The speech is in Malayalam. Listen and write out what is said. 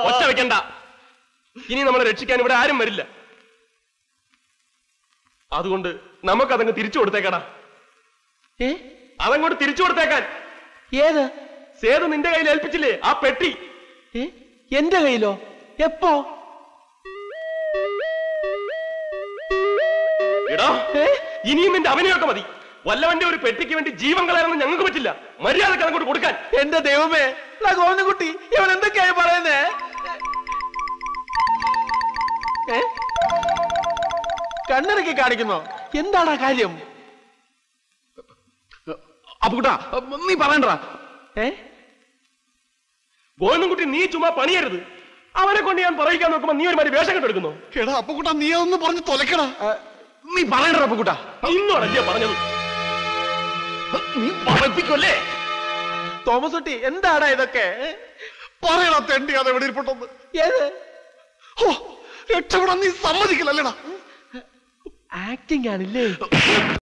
ഒച്ച വെക്കണ്ട. ഇനി നമ്മളെ രക്ഷിക്കാൻ ഇവിടെ ആരും വരില്ല. അതുകൊണ്ട് നമുക്കതങ്ങ് തിരിച്ചു കൊടുത്തേക്കടാ. അതങ്ങോട്ട് തിരിച്ചു കൊടുത്തേക്കാൻ. ഏത്? സേതു നിന്റെ കയ്യിൽ ഏൽപ്പിച്ചില്ലേ ആ പെട്ടി? എന്റെ കയ്യിലോ? എപ്പോ? എടാ, ഇനിയും നിന്റെ അവനെയൊക്കെ മതി. വല്ലവന്റെ ഒരു പെട്ടിക്ക് വേണ്ടി ജീവൻ കളയാനൊന്നും ഞങ്ങൾക്ക് പറ്റില്ല. മര്യാദക്ക് അതങ്ങോട്ട് കൊടുക്കാൻ. എന്റെ ദൈവമേ, ഗോവിന്ദൻകുട്ടി ഇവൻ എന്തൊക്കെയായി പറയുന്നേ? കണ്ണിറക്കി കാണിക്കുന്നോ? എന്താണ് ആ കാര്യം? അപ്പുകുട്ടാ, നീ പറയണ്ടാ. ഗോവിന്ദൻകുട്ടി, നീ ചുമ്മാ പണിയരുത്. അവനെ കൊണ്ട് ഞാൻ പറയിക്കാൻ നോക്കുമ്പോ നീ ഒരു മാതിരി വേഷം കെട്ടെടുക്കുന്നു. എടാ അപ്പുകുട്ടാ, നീ അതൊന്ന് പറഞ്ഞ് തൊലക്കടാ. നീ പറയണ്ട അപ്പുകുട്ടാ. ഇന്നോടല്ലേ പറഞ്ഞത്? നീ പറയിപ്പിക്കല്ലേ? തോമസ് കുട്ടി, എന്താടാ ഇതൊക്കെ? പറയടാ തെണ്ടി, അത് എവിടെ ഇരിപ്പുണ്ടെന്ന്. ഏത്? രക്ഷപ്പെടാൻ നീ സമ്മതിക്കില്ലല്ലേടാ. ആക്ടിങ് ആണില്ലേ?